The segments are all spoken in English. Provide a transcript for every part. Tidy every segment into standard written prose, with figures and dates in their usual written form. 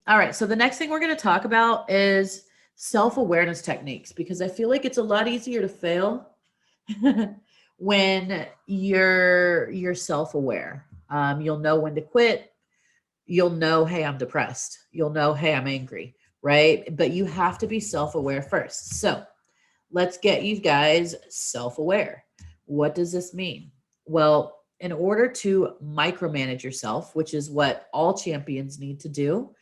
All right. So the next thing we're going to talk about is self-awareness techniques, because I feel like it's a lot easier to fail when you're self-aware. You'll know when to quit. You'll know, hey, I'm depressed. You'll know, hey, I'm angry, right? But you have to be self-aware first. So let's get you guys self-aware. What does this mean? Well, in order to micromanage yourself, which is what all champions need to do,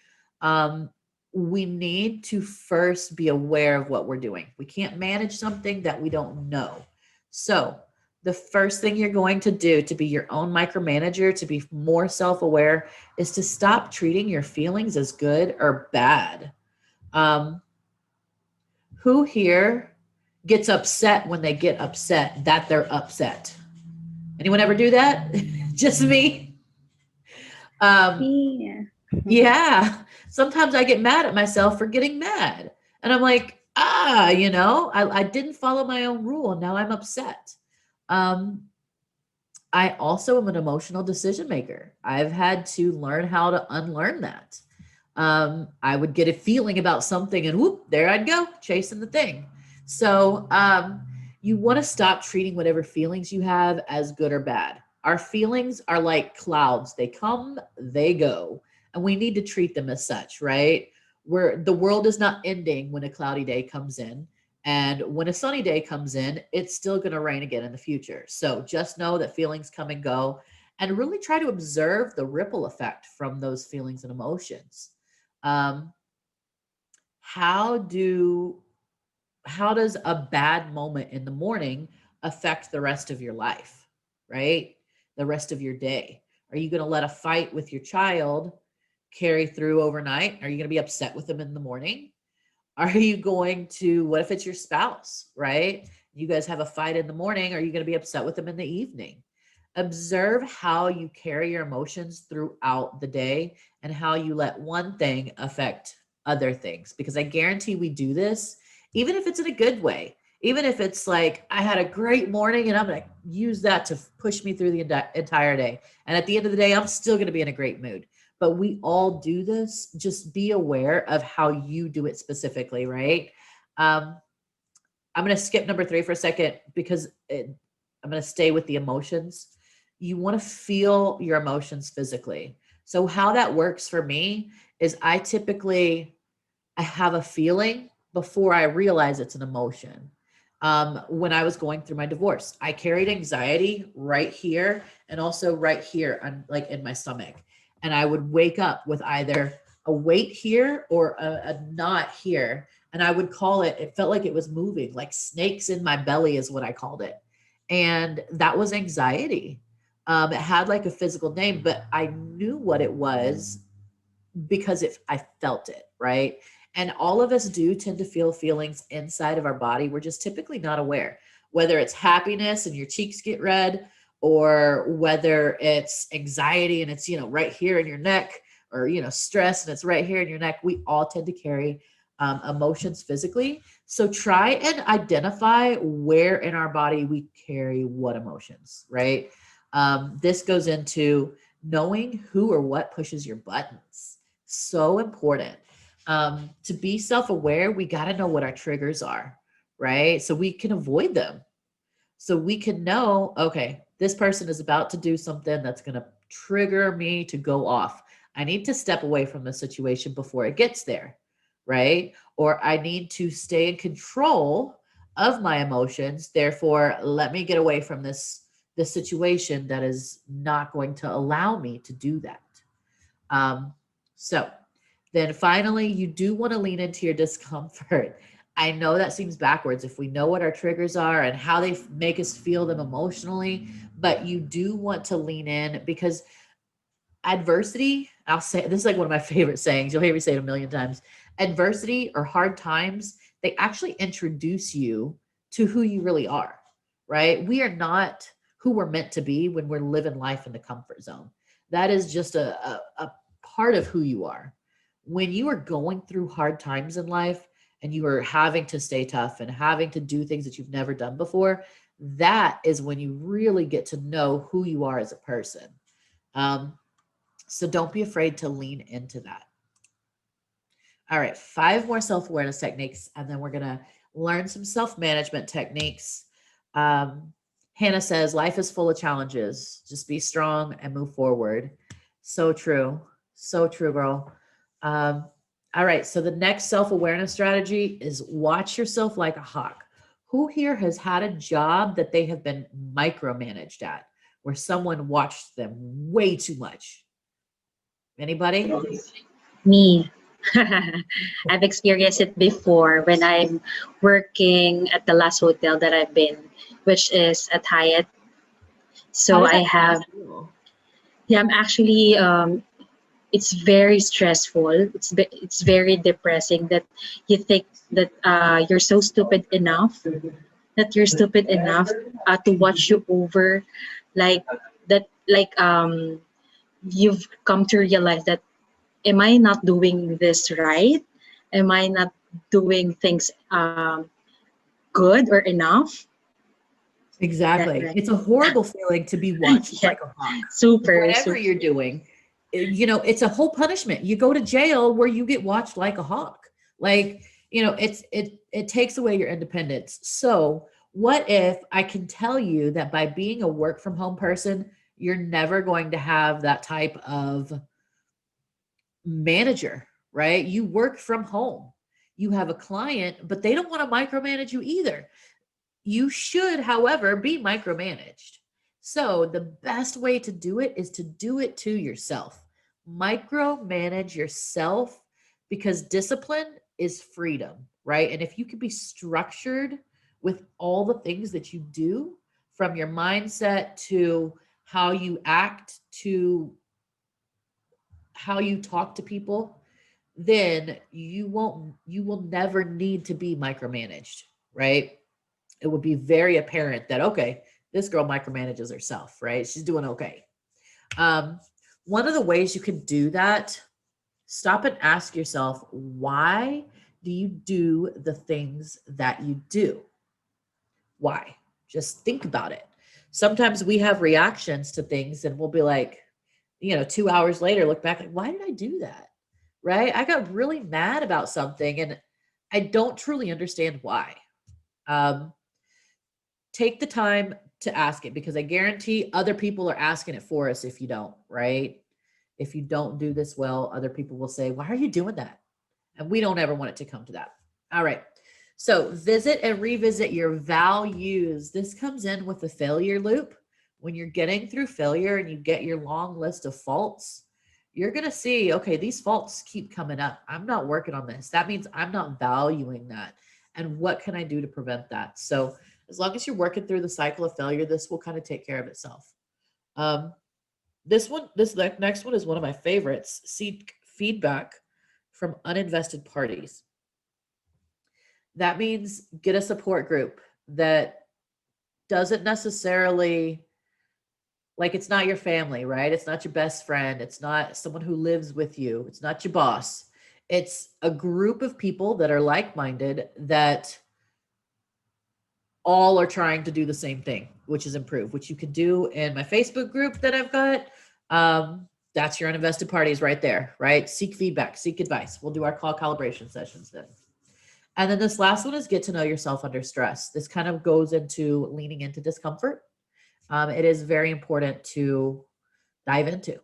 um, we need to first be aware of what we're doing. We can't manage something that we don't know. So, the first thing you're going to do to be your own micromanager, to be more self aware, is to stop treating your feelings as good or bad. Um, who here gets upset when they get upset that they're upset? Anyone ever do that? Just me? Um, Yeah. yeah. Sometimes I get mad at myself for getting mad. And I'm like, I didn't follow my own rule and now I'm upset. Um, I also am an emotional decision maker. I've had to learn how to unlearn that. I would get a feeling about something and whoop, there I'd go, chasing the thing. So you want to stop treating whatever feelings you have as good or bad. Our feelings are like clouds, they come, they go, and we need to treat them as such, right? Where the world is not ending when a cloudy day comes in. And when a sunny day comes in, it's still going to rain again in the future. So just know that feelings come and go, and really try to observe the ripple effect from those feelings and emotions. Um, how do how does a bad moment in the morning affect the rest of your life, right? The rest of your day? Are you going to let a fight with your child carry through overnight? Are you going to be upset with them in the morning? Are you going to, what if it's your spouse, right? You guys have a fight in the morning. Are you going to be upset with them in the evening? Observe how you carry your emotions throughout the day and how you let one thing affect other things. Because I guarantee we do this, even if it's in a good way. Even if it's like, I had a great morning and I'm going to use that to push me through the entire day. And at the end of the day, I'm still going to be in a great mood. But we all do this. Just be aware of how you do it specifically, right? Um, I'm going to skip number three for a second because I'm going to stay with the emotions. You want to feel your emotions physically. So how that works for me is I have a feeling before I realize it's an emotion. When I was going through my divorce, I carried anxiety right here and also right here, on, like in my stomach. And I would wake up with either a weight here or a knot here. And I would call it, it felt like it was moving, like snakes in my belly is what I called it. And that was anxiety. It had like a physical name, but I knew what it was because I felt it, right? And all of us do tend to feel feelings inside of our body. We're just typically not aware, whether it's happiness and your cheeks get red, or whether it's anxiety and it's, right here in your neck, or, stress and it's right here in your neck. We all tend to carry emotions physically. So try and identify where in our body we carry what emotions, right? This goes into knowing who or what pushes your buttons. So important. To be self aware, we got to know what our triggers are, right? So we can avoid them. So we can know, okay, this person is about to do something that's going to trigger me to go off. I need to step away from the situation before it gets there, right? Or I need to stay in control of my emotions. Therefore, let me get away from this situation that is not going to allow me to do that. Um, so then finally, you do want to lean into your discomfort. I know that seems backwards if we know what our triggers are and how they make us feel them emotionally, but you do want to lean in because adversity, I'll say this is like one of my favorite sayings. You'll hear me say it a million times. Adversity or hard times, they actually introduce you to who you really are, right? We are not who we're meant to be when we're living life in the comfort zone. That is just a part of who you are. When you are going through hard times in life and you are having to stay tough and having to do things that you've never done before, that is when you really get to know who you are as a person. Um, so don't be afraid to lean into that. All right, 5 more self-awareness techniques, and then we're gonna learn some self-management techniques. Um, Hannah says, life is full of challenges. Just be strong and move forward. So true. So true, girl. Um, all right, so the next self-awareness strategy is watch yourself like a hawk. Who here has had a job that they have been micromanaged at, where someone watched them way too much? Anybody? Me. I've experienced it before when I'm working at the last hotel that I've been, which is at Hyatt. How So does I that make you have, feel? yeah, I'm actually, it's very stressful. It's very depressing that you think that you're so stupid enough, that you're stupid enough to watch you over, like that, you've come to realize that, am I not doing this right? Am I not doing things good or enough? That Exactly. right. It's a horrible feeling to be watched Yeah, like a hawk. super, Whatever super. you're doing, it's a whole punishment. You go to jail where you get watched like a hawk. Like, it takes away your independence. So, what if I can tell you that by being a work from home person, you're never going to have that type of manager, right? You work from home. You have a client, but they don't want to micromanage you either. You should, however, be micromanaged. So, the best way to do it is to do it to yourself. Micromanage yourself because discipline is freedom, right? And if you can be structured with all the things that you do, from your mindset to how you act to how you talk to people, then you will never need to be micromanaged, right? It would be very apparent that, okay, this girl micromanages herself, right? She's doing okay. Um, One of the ways you can do that, stop and ask yourself, why do you do the things that you do? Why? Just think about it. Sometimes we have reactions to things and we'll be like, 2 hours later, look back like, why did I do that? Right? I got really mad about something and I don't truly understand why. Um, Take the time to ask it because I guarantee other people are asking it for us if you don't, right? If you don't do this well, other people will say, why are you doing that? And we don't ever want it to come to that. All right. So visit and revisit your values. This comes in with the failure loop. When you're getting through failure and you get your long list of faults, you're going to see, okay, these faults keep coming up. I'm not working on this. That means I'm not valuing that. And what can I do to prevent that? So, as long as you're working through the cycle of failure, this will kind of take care of itself. Um, this next one is one of my favorites. Seek feedback from uninvested parties. That means get a support group that doesn't necessarily, like, it's not your family, right? It's not your best friend. It's not someone who lives with you. It's not your boss. It's a group of people that are like minded that all are trying to do the same thing, which is improve, which you can do in my Facebook group that I've got. That's your uninvested parties right there, right? Seek feedback, seek advice. We'll do our call calibration sessions then. And then this last one is get to know yourself under stress. This kind of goes into leaning into discomfort. It is very important to dive into.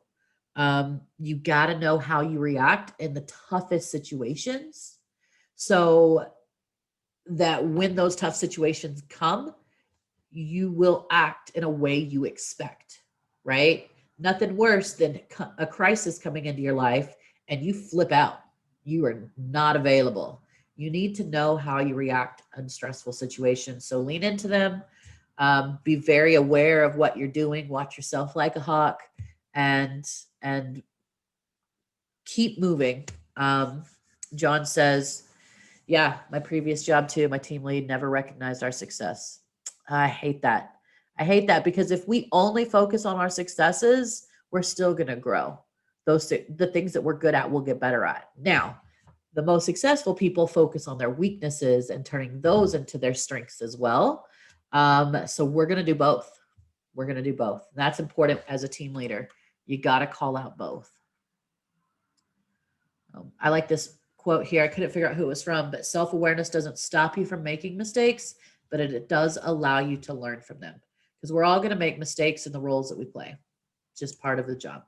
You got to know how you react in the toughest situations so that when those tough situations come, you will act in a way you expect, right? Nothing worse than a crisis coming into your life and you flip out. You are not available. You need to know how you react in stressful situations. So lean into them. Be very aware of what you're doing. Watch yourself like a hawk, and and keep moving. Um, John says, yeah, my previous job too, my team lead never recognized our success. I hate that. I hate that because if we only focus on our successes, we're still going to grow. The things that we're good at, we'll get better at. Now, the most successful people focus on their weaknesses and turning those into their strengths as well. So we're going to do both. We're going to do both. That's important as a team leader. You got to call out both. I like this quote here. I couldn't figure out who it was from, but self-awareness doesn't stop you from making mistakes, but it does allow you to learn from them, because we're all going to make mistakes in the roles that we play. It's just part of the job.